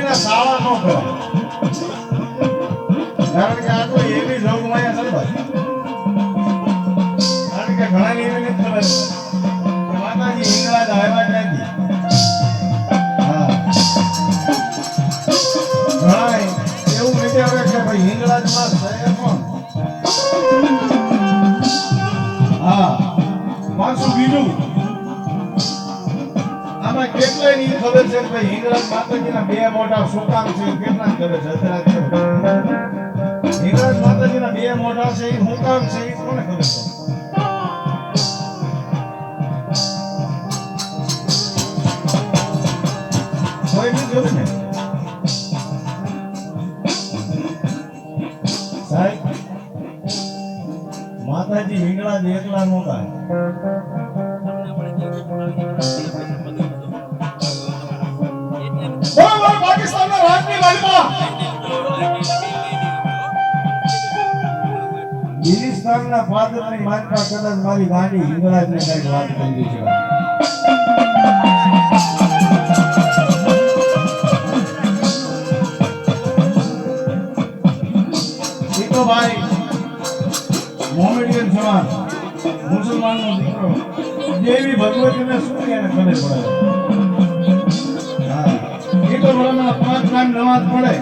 એના સાવા ન કરાય કારણ કે આ તો એવી જોગમાયા છે કારણ કે ઘણા એવી નથી ખબર માતાજી હિંગળાજ આવ્યા ત્યાંથી ઘણા એવું વિચારે કે ભાઈ હિંગળાજમાં છે કોણ પાછું બીજું આમાં કેટલાય ની ખબર છે કે ભાઈ હિંગળાજ માતાજીના બે મોઢા સુકામ છે કેટલા ખબર છે અત્યારે હિંગળાજ માતાજીના બે મોઢા છે એ સુકામ છે એ કોને ખબર છે કોઈ નહીં ખબર ને સાહેબ માતાજી હિંગળાજ એકલા નહોતા પાકિસ્તાનના રાજની વાડીમાં ગિરિસ્તાનના ફાધરની માનપા કદાચ મારી ગાડી હિંગળાજને કઈક વાત કરી છે દીકરો ભાઈ મોમેડિયન જવાન મુસલમાનનો દીકરો દેવી ભગવતીને શું એને ખબર પડે એ તો બરાબર 5 ટાઈમ નમાઝ પડે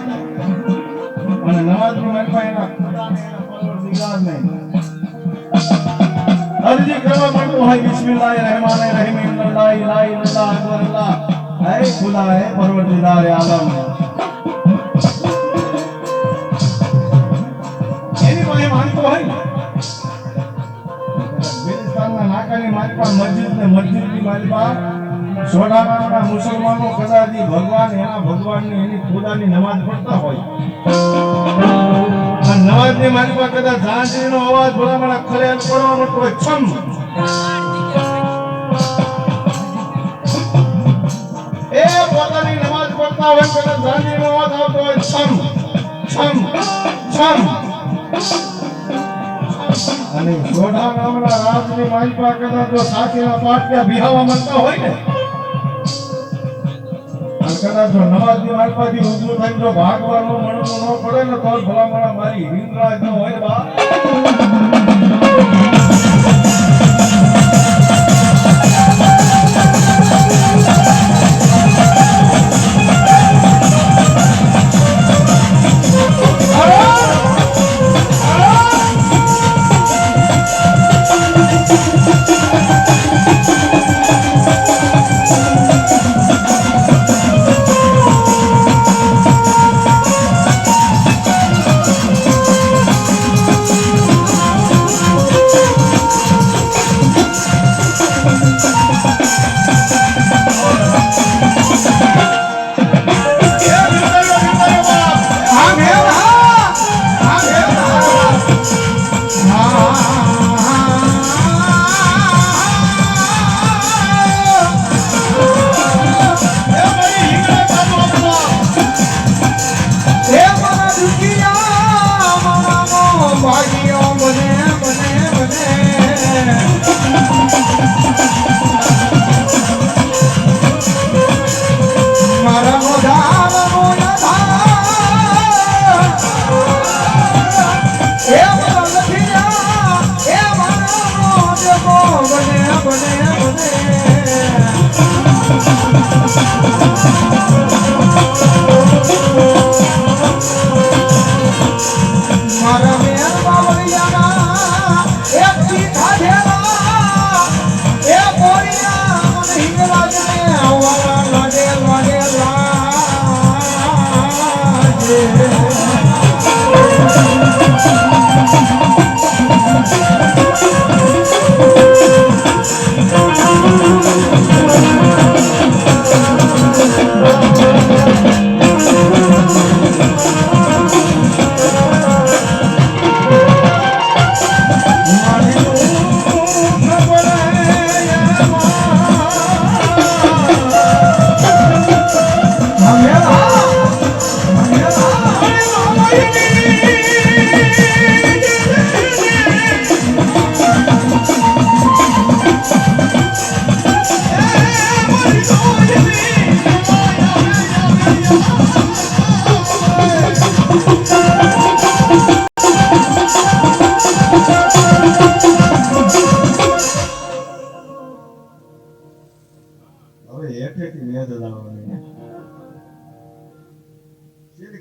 અને નમાઝની માનપા એના પરવરદિગાર ને અરજી કરવા માંડતો હોય બિસ્મિલ્લાહિર્રહમાનિર્રહીમ લા ઇલાહા ઇલ્લલ્લાહ અકબરલ્લાહ હે ખુદા હે પરવરદિગાર આલમ એની પાસે માંગતો હોય બિલસ્તાનના નાકાની માલપા મસ્જિદની માલપા સોડાના મુસલમાનો કદાચ ભગવાન એના ભગવાનની એની ખુદાની નમાઝ પઢતા હોય આ નમાઝની માલપા કદાચ ઝાંઝરીનો અવાજ ભલામણા ખલેલ પડવાનો તો છમ એ પોતાની નમાઝ પઢતા હોય કદાચ ઝાંઝરીનો અવાજ આવતો હોય છમ છમ છમ અને સોઢા નામના રાજની માલપા કદાચ જો સાચીના પાટિયા બિહાવા માંગતા હોય ને કદાચ જો નમાઝની માલપાથી ઊભું થઈને જો ભાગવાનું મણવું ન પડે ને તો ભલામણા મારી હિંગળાજ ન હોય બા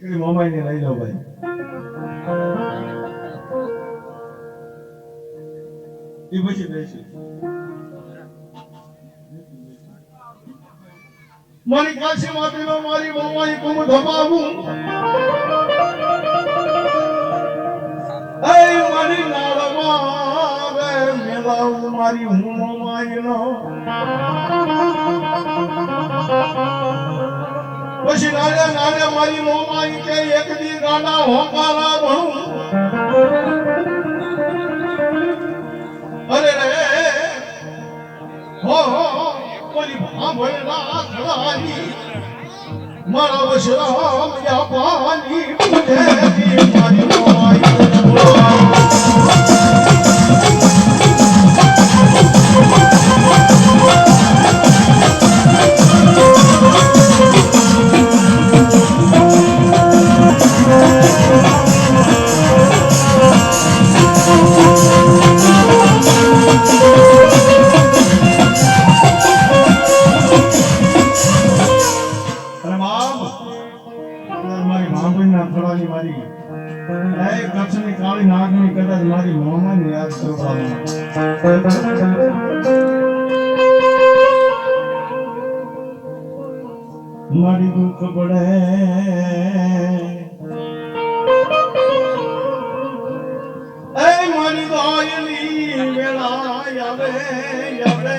દીકરી મોમાઈને લઈ લો ભાઈ. એ પછી બેસી મારી કાશી માટીનો મારી મોમાઈ કુમ ધમાવું એ મારી નાળમાં રે મેલાવું મારી હું મોમાઈનો પછી નાળે નાળે મારી મોમાઈ કે એક દી ગાડા હોકારા ભણું અરે રે હો કોલી ભાંભળના ખડાની મારા વશરામ યાપાની પૂજેતી મારી મોમાઈ મારી મોમાને યાદ કરવાનું મારી દુઃખ પડે એ મારી દોયલી વેળા આવે આવે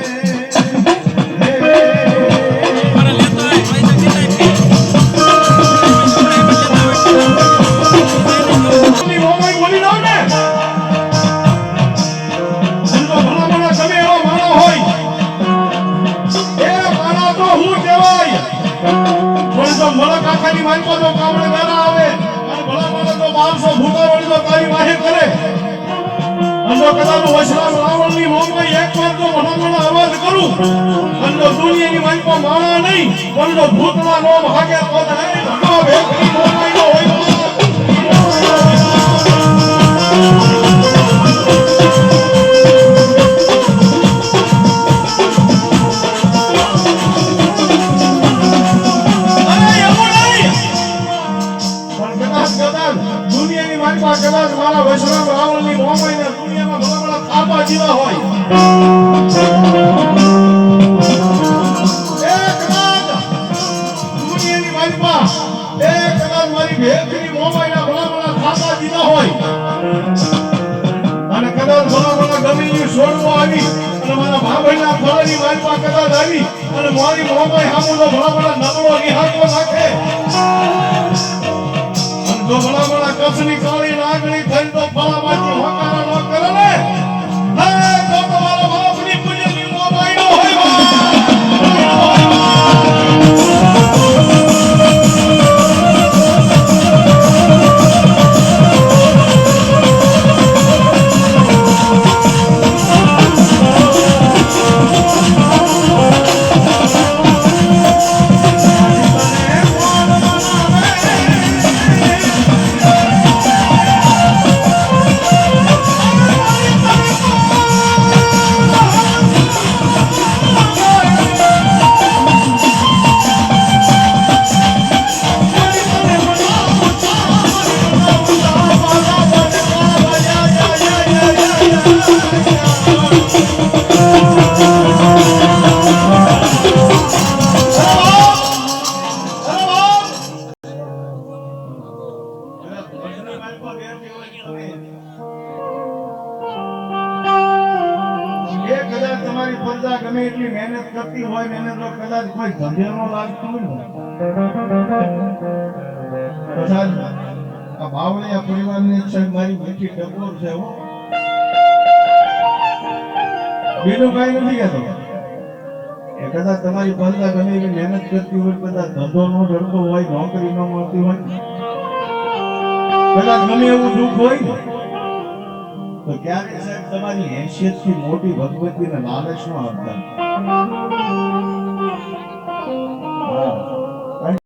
દુનિયાની માલકો માણા નહીં પણ ભૂતના નો ભાગે તો નહીં ભેગી મોમાઈ નો હોય દુનિયાની માલકો કદાચ મારા વૈષ્ણવ રાવણની મોમાઈ ને દુનિયામાં ભલા ભલા થાપા જીવા હોય અને કદાચ ભલા ગમીની છોડવા આવી અને મારા ભાભીના ફળની માલપા કદાચ આવી અને મારી મોમાઈ હામુનો ભલા નબળો નિહાળતો નાખે અને જો ભલા કચ્છની કાળી નાગણી થઈ તો ફળામાંથી હોકારા ન કરે ને હે તો તમારા બાપની પૂજ્યની મોમાઈ નો હોય ગમે એટલી મહેનત કરતી હોય ને તો કદાચ કોઈ ધંધે ન લાગતું હોય ને આ ભાવને આ પરિવારની એક સાહેબ મારી બેઠી ટકોર છે હો બીજું કઈ નથી કહેતો એ કદાચ તમારી પંજા ગમે એવી મહેનત કરતી હોય કદાચ ધંધો ન જડતો હોય નોકરી ન મળતી હોય કદાચ ગમે એવું દુઃખ હોય ને તો ક્યારેક સાહેબ તમારી હેસિયત થી મોટી ભગવતીને લાલચ ન આપતા